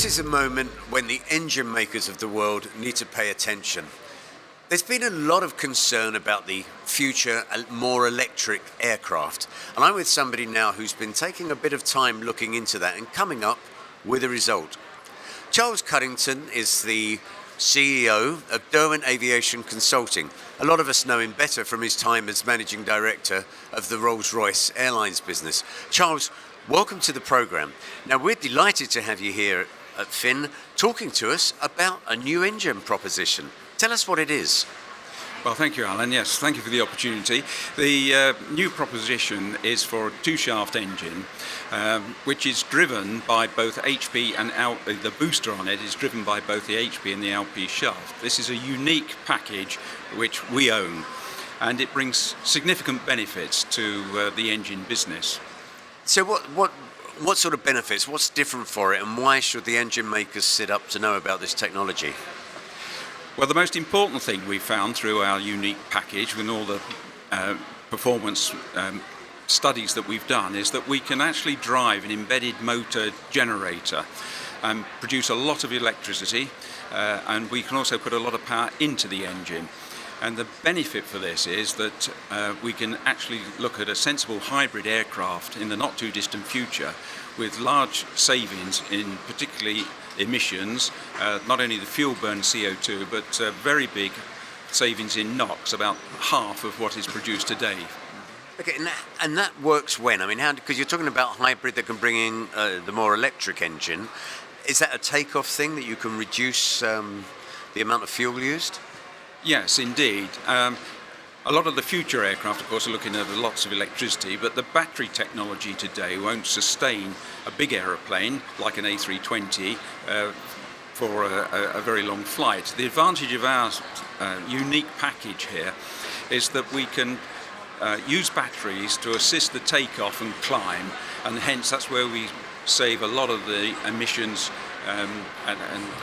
This is a moment when the engine makers of the world need to pay attention. There's been a lot of concern about the future, more electric aircraft. And I'm with somebody now who's been taking a bit of time looking into that and coming up with a result. Charles Cuddington is the CEO of Derwent Aviation Consulting. A lot of us know him better from his time as managing director of the Rolls-Royce Airlines business. Charles, welcome to the program. Now, we're delighted to have you here at Finn talking to us about a new engine proposition. Tell us what it is. Well, thank you, Alan. Yes, thank you for the opportunity. The new proposition is for a two-shaft engine, which is driven by both HP and the booster on it is driven by both the HP and the LP shaft. This is a unique package which we own, and it brings significant benefits to the engine business. So what sort of benefits, what's different for it, and why should the engine makers sit up to know about this technology? Well, the most important thing we found through our unique package with all the performance studies that we've done is that we can actually drive an embedded motor generator and produce a lot of electricity, and we can also put a lot of power into the engine. And the benefit for this is that we can actually look at a sensible hybrid aircraft in the not too distant future with large savings in particularly emissions, not only the fuel burn CO2, but very big savings in NOx, about half of what is produced today. Okay, and that works when? I mean, how? Because you're talking about hybrid that can bring in the more electric engine. Is that a takeoff thing that you can reduce the amount of fuel used? Yes, indeed. A lot of the future aircraft, of course, are looking at lots of electricity, but the battery technology today won't sustain a big aeroplane like an A320 for a very long flight. The advantage of our unique package here is that we can use batteries to assist the takeoff and climb, and hence that's where we save a lot of the emissions, and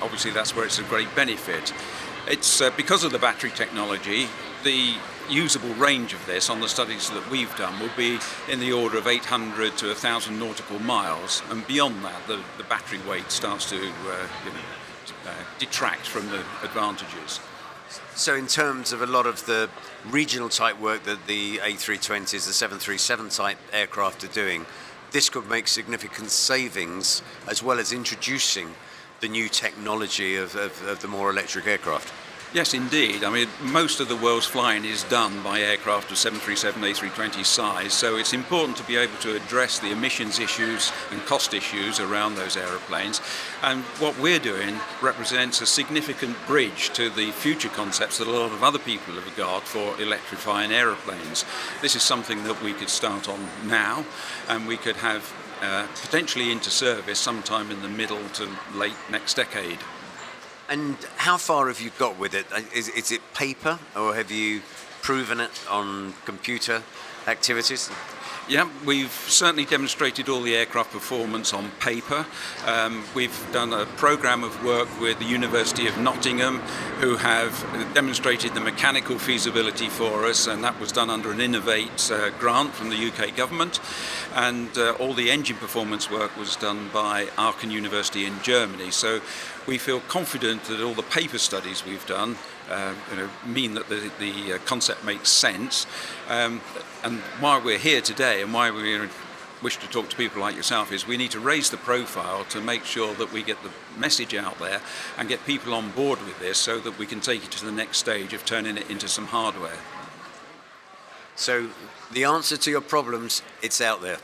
obviously that's where it's a great benefit. It's because of the battery technology, the usable range of this on the studies that we've done will be in the order of 800 to 1,000 nautical miles, and beyond that the battery weight starts to detract from the advantages. So in terms of a lot of the regional type work that the A320s, the 737 type aircraft are doing, this could make significant savings as well as introducing the new technology of the more electric aircraft. Yes, indeed. I mean, most of the world's flying is done by aircraft of 737, A320 size, so it's important to be able to address the emissions issues and cost issues around those aeroplanes. And what we're doing represents a significant bridge to the future concepts that a lot of other people have got for electrifying aeroplanes. This is something that we could start on now, and we could have potentially into service sometime in the middle to late next decade. And how far have you got with it? Is it paper, or have you proven it on computer activities? Yeah, we've certainly demonstrated all the aircraft performance on paper. We've done a program of work with the University of Nottingham, who have demonstrated the mechanical feasibility for us, and that was done under an Innovate grant from the UK government. And all the engine performance work was done by Aachen University in Germany. So we feel confident that all the paper studies we've done mean that the concept makes sense. And why we're here today and why we wish to talk to people like yourself is we need to raise the profile to make sure that we get the message out there and get people on board with this so that we can take it to the next stage of turning it into some hardware. So the answer to your problems, it's out there.